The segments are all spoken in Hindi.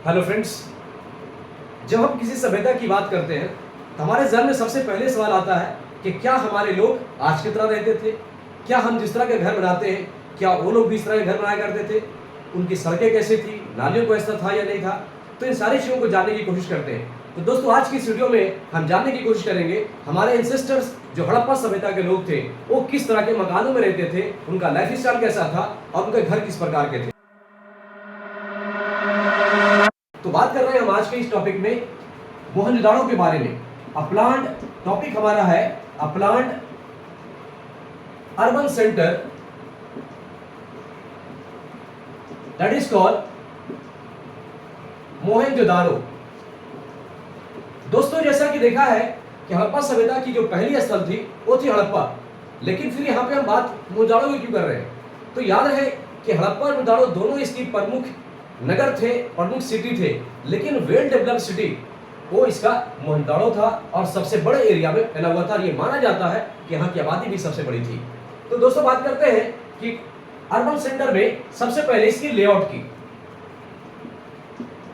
हेलो फ्रेंड्स, जब हम किसी सभ्यता की बात करते हैं तो हमारे जहन में सबसे पहले सवाल आता है कि क्या हमारे लोग आज की तरह रहते थे? क्या हम जिस तरह के घर बनाते हैं क्या वो लोग भी इस तरह के घर बनाया करते थे? उनकी सड़कें कैसी थी, नालियों को ऐसा था या नहीं था? तो इन सारी चीज़ों को जानने की कोशिश करते हैं। तो दोस्तों, आज की इस वीडियो में हम जानने की कोशिश करेंगे हमारे एंसेस्टर्स जो हड़प्पा सभ्यता के लोग थे वो किस तरह के मकानों में रहते थे, उनका लाइफ स्टाइल कैसा था और उनके घर किस प्रकार के थे। तो बात कर रहे हैं हम आज के इस टॉपिक में मोहनजोदाड़ो के बारे में। अपलांड टॉपिक हमारा है, upland urban centre that is called Mohenjodaro. दोस्तों, जैसा कि देखा है कि हड़प्पा सभ्यता की जो पहली स्थल थी वो थी हड़प्पा, लेकिन फिर यहां पे हम बात मोहनजोदाड़ो की क्यों कर रहे हैं? तो याद है कि हड़प्पा और मोहनजोदाड़ो दोनों इसकी प्रमुख नगर थे, प्रमुख सिटी थे, लेकिन वेल डेवलप्ड सिटी वो इसका मोहनजोदाड़ो था और सबसे बड़े एरिया में फैला हुआ था। ये माना जाता है कि यहाँ की आबादी भी सबसे बड़ी थी। तो दोस्तों, बात करते हैं कि अर्बन सेंटर में सबसे पहले इसकी लेआउट की।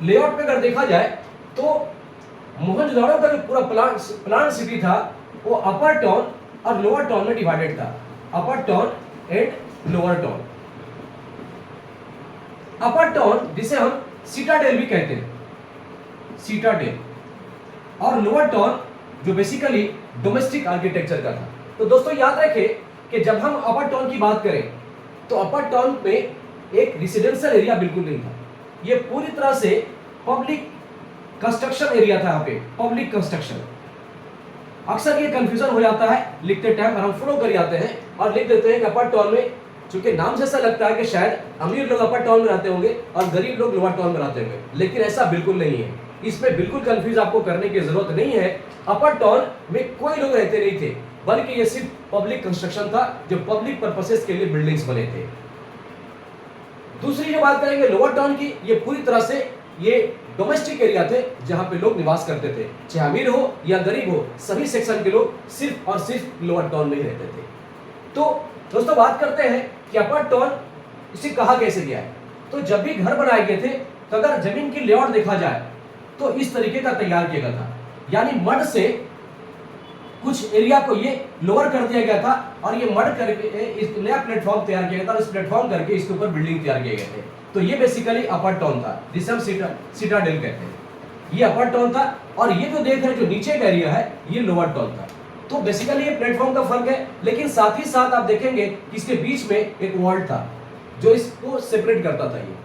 लेआउट पे अगर देखा जाए तो मोहनजोदाड़ो का जो पूरा प्लान सिटी था वो अपर टाउन और लोअर टाउन में डिवाइडेड था। Upper town and lower town. Upper town जिसे हम सिटाडेल भी कहते हैं, सिटाडेल, और लोअर टाउन जो बेसिकली डोमेस्टिक आर्किटेक्चर का था। तो दोस्तों, याद रखें कि जब हम अपर टाउन की बात करें तो अपर टाउन में एक रेसिडेंशियल एरिया बिल्कुल नहीं था। ये पूरी तरह से पब्लिक कंस्ट्रक्शन एरिया था। यहाँ पे पब्लिक कंस्ट्रक्शन, अक्सर ये कंफ्यूजन हो जाता है लिखते टाइम, और हम फॉलो कर जाते हैं और लिख देते हैं कि अपर टाउन में, चूंकि नाम से ऐसा लगता है कि शायद अमीर लोग अपर टाउन में रहते होंगे और गरीब लोग लोअर टाउन में रहते होंगे, लेकिन ऐसा बिल्कुल नहीं है। इसमें बिल्कुल कंफ्यूज आपको करने की जरूरत नहीं है। अपर टाउन में कोई लोग रहते नहीं थे, बल्कि ये सिर्फ पब्लिक कंस्ट्रक्शन था जो पब्लिक पर्पसेस के लिए बिल्डिंग्स बने थे। दूसरी जो बात करेंगे लोअर टाउन की, ये पूरी तरह से ये डोमेस्टिक एरिया थे जहां पे लोग निवास करते थे, चाहे अमीर हो या गरीब हो, सभी सेक्शन के लोग सिर्फ और सिर्फ लोअर टाउन में ही रहते थे। तो दोस्तों, बात करते हैं कि अपर टाउन इसे कहा कैसे गया है। तो जब भी घर बनाए गए थे तो अगर जमीन की लेआउट देखा जाए तो इस तरीके का तैयार किया गया था, यानी मड से कुछ एरिया को ये लोअर कर दिया गया था और ये मड करके इस नया प्लेटफॉर्म तैयार किया गया था। इस प्लेटफॉर्म करके इसके ऊपर बिल्डिंग तैयार किए गए थे। तो ये बेसिकली अपर टाउन था जिसे हम सिटाडेल कहते हैं। ये अपर टाउन था और ये जो देख रहे हैं जो नीचे का एरिया है ये लोअर टाउन था। तो बेसिकली ये प्लेटफॉर्म का फर्क है, लेकिन साथ ही साथ आप देखेंगे कि इसके बीच में एक वॉल था जो इसको सेपरेट करता था। ये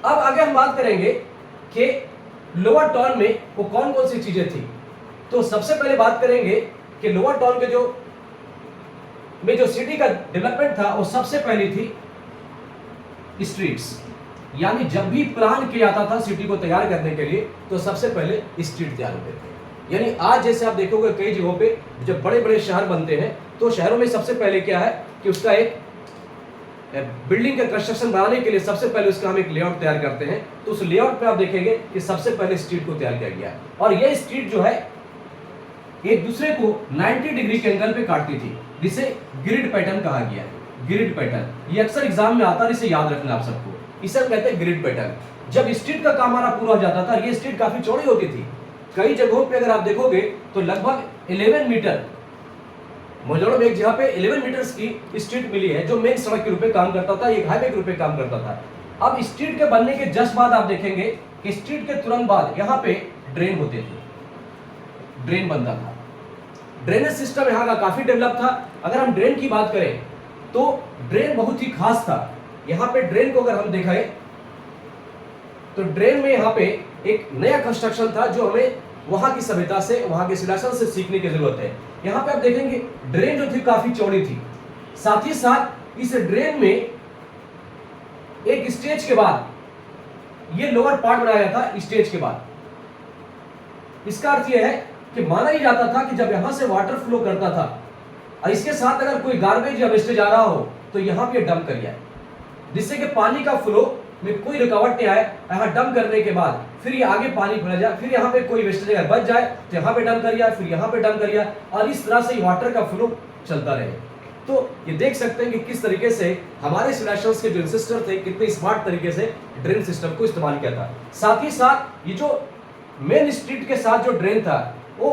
अब आगे हम बात करेंगे कि लोअर टाउन में वो कौन कौन सी चीजें थी। तो सबसे पहले बात करेंगे कि लोअर टाउन के जो सिटी का डेवलपमेंट था वो सबसे पहली थी स्ट्रीट्स। यानी जब भी प्लान किया जाता था सिटी को तैयार करने के लिए तो सबसे पहले स्ट्रीट तैयार होते थे। यानी आज जैसे आप देखोगे कई जगहों पे जब बड़े बड़े शहर बनते हैं तो शहरों में सबसे पहले क्या है कि उसका एक बिल्डिंग का कंस्ट्रक्शन बनाने के लिए सबसे पहले उसका हम एक लेआउट तैयार करते हैं। तो उस लेआउट पे आप देखेंगे कि सबसे पहले स्ट्रीट को तैयार किया गया और यह स्ट्रीट जो है एक दूसरे को 90 डिग्री के एंगल पे काटती थी, जिसे ग्रिड पैटर्न कहा गया है। ग्रिड पैटर्न ये अक्सर एग्जाम में आता है, इसे याद रखना आप सबको। इसे हम कहते हैं ग्रिड पैटर्न। जब स्ट्रीट का काम हमारा पूरा हो जाता था, ये स्ट्रीट काफी चौड़ी होती थी। कई जगहों पे अगर आप देखोगे तो लगभग 11 मीटर, मोहनजोदाड़ो में एक जगह पे 11 मीटर्स की स्ट्रीट मिली है जो मेन सड़क के रूप में काम करता था, एक हाईवे के रूप में काम करता था। अब स्ट्रीट के बनने के जस्ट बाद आप देखेंगे कि स्ट्रीट के तुरंत बाद यहाँ पे ड्रेन होते थे, ड्रेन बनता था। ड्रेनेज सिस्टम यहाँ का काफी डेवलप था। अगर हम ड्रेन की बात करें तो ड्रेन बहुत ही खास था। यहाँ पे ड्रेन को अगर हम देखें तो ड्रेन में यहाँ पे एक नया कंस्ट्रक्शन था जो हमें वहां की सभ्यता से, वहां के शिलाशासन से सीखने की जरूरत है। यहाँ पे आप देखेंगे ड्रेन जो थी काफी चौड़ी थी। साथ ही साथ इस ड्रेन में एक स्टेज के बाद ये लोअर पार्ट बनाया गया था। स्टेज के बाद इसका अर्थ यह है कि माना ही जाता था कि जब यहां से वाटर फ्लो करता था और इसके साथ अगर कोई गार्बेज या वेस्टेज आ रहा हो तो यहाँ पे डंप कर जाए, जिससे कि पानी का फ्लो में कोई रुकावट नहीं आए। यहाँ डंप करने के बाद फिर ये आगे पानी भरा जाए, फिर यहाँ पे कोई वेस्टेज अगर बच जाए तो यहाँ पे डंप कर जाए, फिर यहाँ पे डंप कर जाए, और इस तरह से वाटर का फ्लो चलता रहे। तो ये देख सकते हैं कि किस तरीके से हमारे सिविलाइजेशंस के जो एंसेस्टर थे कितने स्मार्ट तरीके से ड्रेन सिस्टम को इस्तेमाल किया था। साथ ही साथ ये जो मेन स्ट्रीट के साथ जो ड्रेन था वो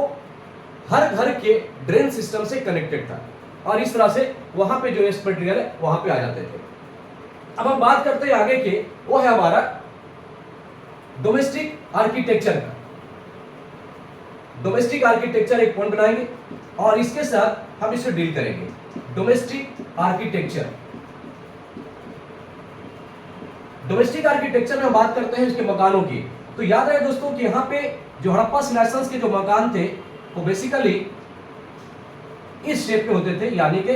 हर घर के ड्रेन सिस्टम से कनेक्टेड था और इस तरह से वहां पे जो वेस्ट मटेरियल है वहां पे आ जाते थे। अब हम बात करते हैं आगे के, वो है हमारा डोमेस्टिक आर्किटेक्चर का। डोमेस्टिक आर्किटेक्चर एक पॉइंट बनाएंगे और इसके साथ हम इसे डील करेंगे। डोमेस्टिक आर्किटेक्चर, डोमेस्टिक आर्किटेक्चर में हम बात करते हैं इसके मकानों की। तो याद रहे दोस्तों कि यहाँ पे जो हड़प्पा सिविलाइजेशंस के जो मकान थे वो बेसिकली इस शेप में होते थे, यानी कि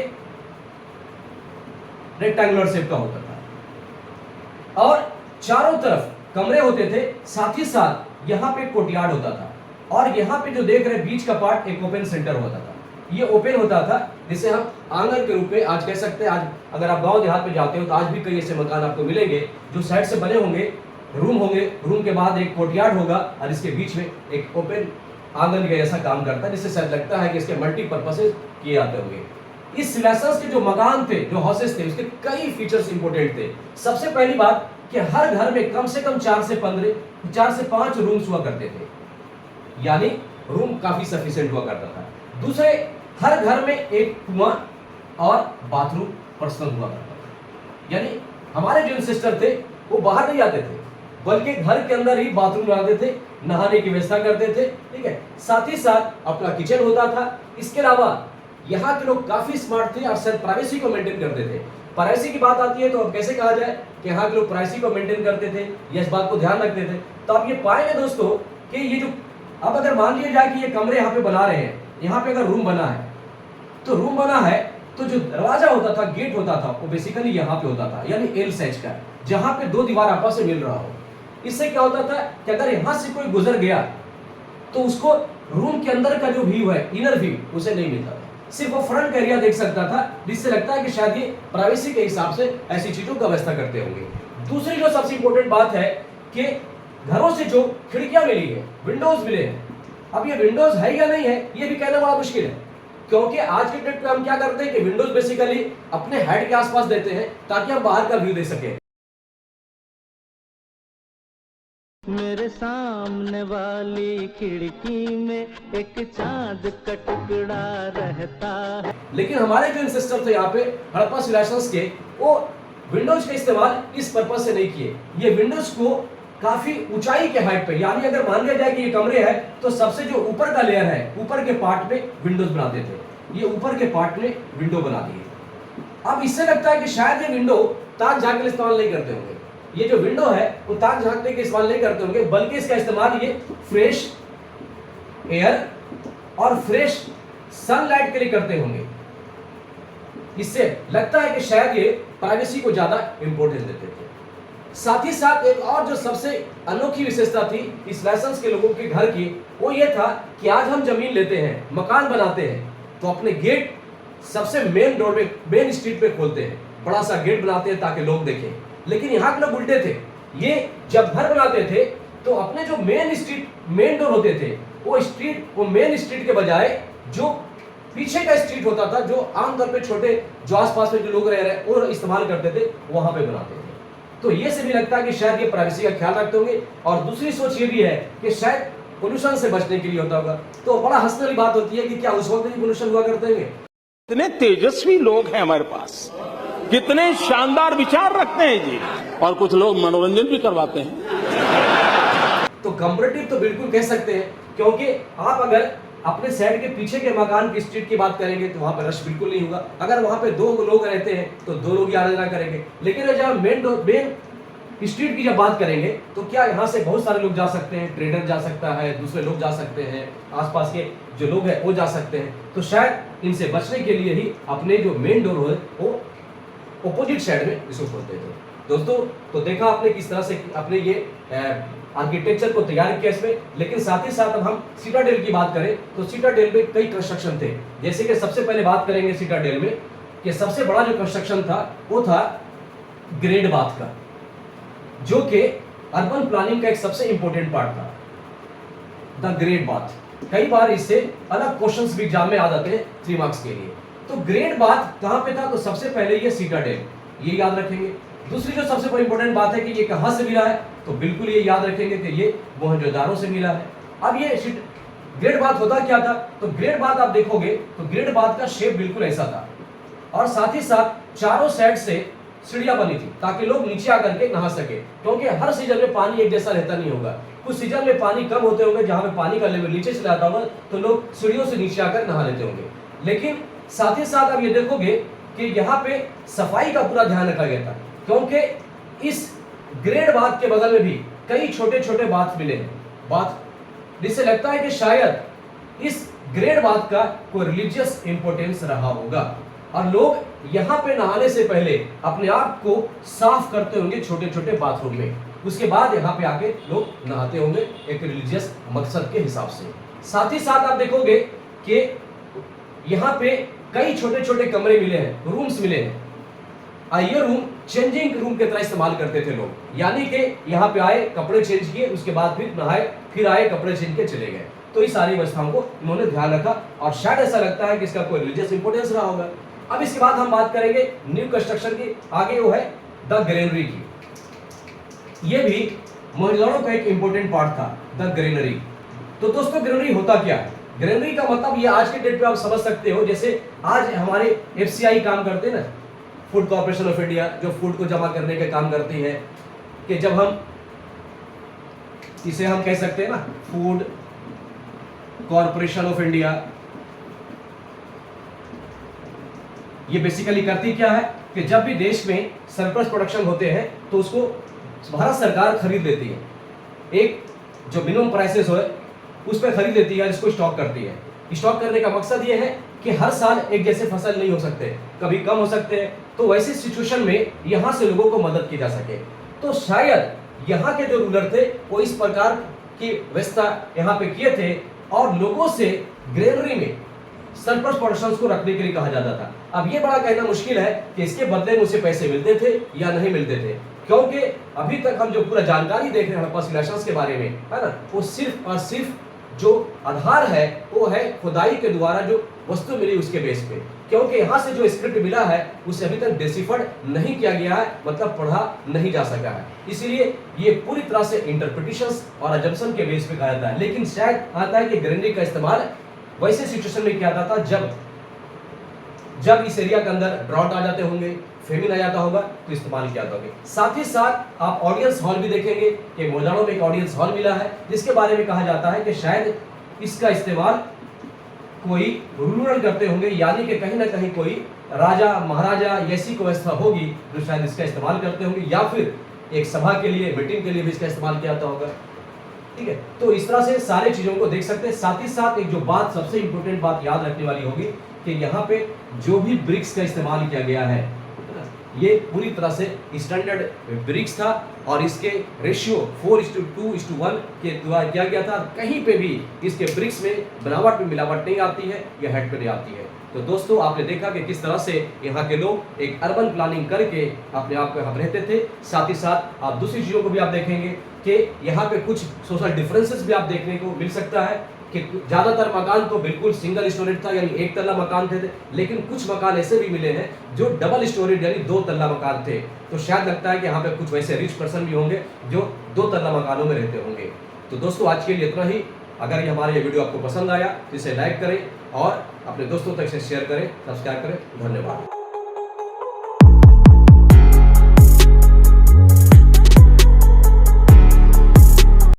रेक्टेंगुलर शेप का होता था और चारों तरफ कमरे होते थे, साथ ही साथ यहाँ पे कोर्टयार्ड होता था और यहाँ पे जो देख रहे बीच का पार्ट एक ओपन सेंटर होता था। ये ओपन होता था जिसे हम आंगन के रूप में आज कह सकते हैं। आज अगर आप गांव देहात में जाते हो तो आज भी कई ऐसे मकान आपको मिलेंगे जो साइड से बने होंगे, रूम होंगे, रूम के बाद एक कोर्टयार्ड होगा और इसके बीच में एक ओपन आंगन के जैसा काम करता है, जिससे शायद लगता है कि इसके मल्टीपर्पसेस किए जाते होंगे। इस सिविलाइजेशंस के जो मकान थे, जो हाउसेस थे, उसके कई फीचर्स इंपोर्टेंट थे। सबसे पहली बात कि हर घर में कम से कम 4 से 5 रूम्स हुआ करते थे, यानी रूम काफी सफिशिएंट हुआ करता था। दूसरे, हर घर में एक कुआं और बाथरूम पर्सनल हुआ करता था, यानी हमारे जो एंसेस्टर थे वो बाहर नहीं जाते थे बल्कि घर के अंदर ही बाथरूम बनाते थे, नहाने की व्यवस्था करते थे, ठीक है। साथ ही साथ अपना किचन होता था। इसके अलावा यहाँ के लोग काफी स्मार्ट थे और शायद प्राइवेसी को मेंटेन करते थे। प्राइवेसी की बात आती है तो अब कैसे कहा जाए कि यहाँ के लोग प्राइवेसी को मेंटेन करते थे या इस बात को ध्यान रखते थे। तो आप ये पाएंगे दोस्तों कि ये जो अब अगर मान लिया जाए कि ये कमरे यहाँ पे बना रहे हैं, यहाँ पे अगर रूम बना है तो रूम बना है तो जो दरवाजा होता था, गेट होता था, वो बेसिकली यहाँ पे होता था, यानी एल साइज का, जहां पे 2 दीवार आपस में मिल रहा हो। इससे क्या होता था कि अगर यहां से कोई गुजर गया तो उसको रूम के अंदर का जो व्यू है, इनर व्यू, उसे नहीं मिलता था, सिर्फ वो फ्रंट एरिया देख सकता था, जिससे लगता है कि शायद ये प्राइवेसी के हिसाब से ऐसी चीजों का व्यवस्था करते होंगे। दूसरी जो सबसे इंपॉर्टेंट बात है कि घरों से जो खिड़कियां मिली है, विंडोज मिले हैं। अब ये विंडोज है या नहीं है ये भी कहना बड़ा मुश्किल है, क्योंकि आज के डेट पे हम क्या करते हैं कि विंडोज बेसिकली अपने हेड के आसपास देते हैं ताकि हम बाहर का व्यू देख सकें। मेरे सामने वाली खिड़की में एक चांद का टुकड़ा रहता है। लेकिन हमारे जो एंसेस्टर थे यहाँ पे हड़प्पा सिविलाइजेशंस के, वो विंडोज का इस्तेमाल इस पर्पस से नहीं किए। ये विंडोज को काफी ऊंचाई के हाइट पे, यानी अगर मान लिया जाए कि ये कमरे है तो सबसे जो ऊपर का लेयर है, ऊपर के पार्ट में विंडोज बनाते थे। ये ऊपर के पार्ट में विंडो बना दिए। अब इससे लगता है कि शायद ये विंडो ताक झांकने के इस्तेमाल नहीं करते होंगे। ये जो विंडो है वो ताक झांकने के इस्तेमाल नहीं करते होंगे, बल्कि इसका इस्तेमाल ये फ्रेश एयर और फ्रेश सनलाइट के लिए करते होंगे। इससे लगता है कि शायद ये प्राइवेसी को ज्यादा इंपॉर्टेंस देते थे। साथ ही साथ एक और जो सबसे अनोखी विशेषता थी इस लाइसेंस के लोगों के घर की, वो ये था कि आज हम जमीन लेते हैं, मकान बनाते हैं, तो अपने गेट सबसे मेन डोर में, मेन स्ट्रीट पे खोलते हैं, बड़ा सा गेट बनाते हैं ताकि लोग देखें। लेकिन यहाँ के लोग उल्टे थे, ये जब घर बनाते थे तो अपने जो मेन स्ट्रीट, मेन डोर होते थे, वो मेन स्ट्रीट के बजाय जो पीछे का स्ट्रीट होता था, जो आमतौर पे छोटे जो आसपास में जो लोग रह रहे और इस्तेमाल करते थे, वहां पे बनाते थे। तो ये से भी लगता है कि शायद ये प्राइवेसी का ख्याल रखते होंगे। और दूसरी सोच ये भी है कि शायद पोल्यूशन से बचने के लिए होता होगा। तो बड़ा हंसने वाली बात होती है कि क्या उस वक्त भी पोल्यूशन हुआ करते होंगे? कितने तेजस्वी लोग हैं हमारे पास, कितने शानदार विचार रखते हैं जी, और कुछ लोग मनोरंजन भी करवाते हैं। तो कंपैरेटिव तो बिल्कुल कह सकते हैं, क्योंकि आप अगर अपने साइड के पीछे के मकान की स्ट्रीट की बात करेंगे तो वहां पर रश बिल्कुल नहीं होगा। अगर वहां पे 2 लोग रहते हैं तो 2 लोग ही आना जाना करेंगे। लेकिन जब मेन स्ट्रीट की जब बात करेंगे तो क्या यहाँ से बहुत सारे लोग जा सकते हैं, ट्रेडर जा सकता है, दूसरे लोग जा सकते हैं, आसपास के जो लोग हैं वो जा सकते हैं। तो शायद इनसे बचने के लिए ही अपने जो मेन डोर है वो ऑपोजिट साइड में इसको खोलते थे। दोस्तों, तो देखा आपने किस तरह से अपने ये आर्किटेक्चर को तैयार किया इसमें। लेकिन साथ ही साथ अब हम सिटाडेल की बात करें तो सिटाडेल में कई कंस्ट्रक्शन थे। जैसे कि सबसे पहले बात करेंगे सिटाडेल में कि सबसे बड़ा जो कंस्ट्रक्शन था वो था ग्रेड बाथ का, जो कि अर्बन प्लानिंग का एक सबसे इंपॉर्टेंट पार्ट था, द ग्रेड बाथ। कई बार इससे अलग क्वेश्चंस भी एग्जाम में आ जाते हैं 3 मार्क्स के लिए। तो ग्रेट बात कहां पे था? तो सबसे पहले ये सीटाडेल, ये याद रखेंगे। दूसरी जो सबसे बड़ी इंपॉर्टेंट बात है कि ये कहां से मिला है, तो बिल्कुल ये याद रखेंगे कि ये मोहनजोदारो से मिला है। अब ये ग्रेट बात होता क्या था? तो ग्रेट बात आप देखोगे तो ग्रेट बात का शेप बिल्कुल ऐसा था और साथ ही साथ चारों साइड से सीढ़ियां बनी थी ताकि लोग नीचे आकर के नहा सके, क्योंकि हर सीजन में पानी एक जैसा रहता नहीं होगा। कुछ सीजन में पानी कम होते होंगे, जहां पे पानी का लेवल नीचे चला जाता होगा तो लोग सीढ़ियों से नीचे आकर नहा लेते होंगे। लेकिन साथ ही साथ आप ये देखोगे कि यहाँ पे सफाई का पूरा ध्यान रखा गया था, क्योंकि इस ग्रेट बाथ के बगल में भी कई छोटे छोटे बाथ मिले हैं, बाथ, जिससे लगता है कि शायद इस ग्रेट बाथ का कोई रिलीजियस इंपोर्टेंस रहा होगा और लोग यहाँ पे नहाने से पहले अपने आप को साफ करते होंगे छोटे छोटे बाथरूम में, उसके बाद यहाँ पे आके लोग नहाते होंगे एक रिलीजियस मकसद के हिसाब से। साथ ही साथ आप देखोगे कि यहाँ पे कई छोटे छोटे कमरे मिले हैं, रूम्स मिले हैं। ये रूम चेंजिंग रूम की तरह इस्तेमाल करते थे लोग, यानी कि यहाँ पे आए, कपड़े चेंज किए, उसके बाद फिर नहाए, फिर आए, कपड़े चेंज के चले गए। तो इस सारी व्यवस्थाओं को इन्होंने ध्यान रखा और शायद ऐसा लगता है कि इसका कोई रिलीजियस इंपोर्टेंस रहा होगा। अब इसके बाद हम बात करेंगे न्यू कंस्ट्रक्शन की, आगे वो है द ग्रेनरी की। ये भी मोहनजोदारो का एक इंपॉर्टेंट पार्ट था, द ग्रेनरी। तो दोस्तों ग्रेनरी होता क्या है? ग्रेनरी का मतलब ये आज के डेट पे आप समझ सकते हो, जैसे आज हमारे FCI काम करते हैं ना, फूड कॉर्पोरेशन ऑफ इंडिया, जो फूड को जमा करने के काम करती है, कि जब हम इसे हम कह सकते हैं ना फूड कॉर्पोरेशन ऑफ इंडिया, ये बेसिकली करती क्या है कि जब भी देश में सरप्लस प्रोडक्शन होते हैं तो उसको भारत सरकार खरीद लेती है, एक जो मिनिमम प्राइसेस हो उस पर खरीद लेती है, इसको स्टॉक करती है। स्टॉक करने का मकसद ये है कि हर साल एक जैसे फसल नहीं हो सकते, कभी कम हो सकते हैं, तो वैसी सिचुएशन में यहाँ से लोगों को मदद की जा सके। तो शायद यहाँ के जो रूलर थे वो इस प्रकार की व्यवस्था यहाँ पे किए थे और लोगों से ग्रेनरी में सरप्लस प्रोडक्शन को रखने के लिए कहा जाता था। अब ये बड़ा कहना मुश्किल है कि इसके बदले में उसे पैसे मिलते थे या नहीं मिलते थे, क्योंकि अभी तक हम जो पूरा जानकारी देख रहे हैं हड़प्पा सिविलाइजेशन के बारे में, है ना, वो सिर्फ और सिर्फ जो आधार है वो है खुदाई के द्वारा जो वस्तु मिली उसके बेस पे, क्योंकि यहाँ से जो स्क्रिप्ट मिला है उसे अभी तक डिसिफर्ड नहीं किया गया है, मतलब पढ़ा नहीं जा सका है। इसीलिए ये पूरी तरह से इंटरप्रिटेशंस और अजम्पशन के बेस पे कहा जाता है। लेकिन शायद आता है कि ग्रेनरी का इस्तेमाल वैसे सिचुएशन में किया जाता था जब इस एरिया के अंदर ड्रॉट आ जाते होंगे, फेमिन आ जाता होगा, तो इस्तेमाल किया जाता होगा। साथ ही साथ आप ऑडियंस हॉल भी देखेंगे कि मोहनजोदारो में एक ऑडियंस हॉल मिला है, जिसके बारे में कहा जाता है कि शायद इसका इस्तेमाल कोई रूलर करते होंगे, यानी कि कहीं ना कहीं कोई राजा महाराजा ऐसी कोई व्यवस्था होगी जो शायद इसका इस्तेमाल करते होंगे, या फिर एक सभा के लिए, मीटिंग के लिए भी इसका इस्तेमाल किया जाता होगा। ठीक है, तो इस तरह से सारे चीजों को देख सकते हैं। साथ ही साथ एक जो बात सबसे इंपॉर्टेंट बात याद रखने वाली होगी कि यहाँ पे जो भी ब्रिक्स का इस्तेमाल किया गया है ये पूरी तरह से स्टैंडर्ड ब्रिक्स था और इसके रेशियो 4:2:1 के द्वारा किया गया था। कहीं पे भी इसके ब्रिक्स में बनावट में मिलावट नहीं आती है या हेड पे नहीं आती है। तो दोस्तों आपने देखा कि किस तरह से यहाँ के लोग एक अर्बन प्लानिंग करके अपने आप को यहाँ रहते थे। साथ ही साथ आप दूसरी चीज़ों को भी आप देखेंगे कि यहाँ पे कुछ सोशल डिफरेंसेस भी आप देखने को मिल सकता है कि ज़्यादातर मकान तो बिल्कुल सिंगल स्टोरेज था, यानी एक तल्ला मकान थे, लेकिन कुछ मकान ऐसे भी मिले हैं जो डबल स्टोरेज यानी 2 तल्ला मकान थे। तो शायद लगता है कि यहाँ पे कुछ वैसे रिच पर्सन भी होंगे जो 2 तल्ला मकानों में रहते होंगे। तो दोस्तों आज के लिए इतना ही। अगर ये हमारा ये वीडियो आपको पसंद आया तो इसे लाइक करें और अपने दोस्तों तक इसे शेयर करें, सब्सक्राइब करें। धन्यवाद।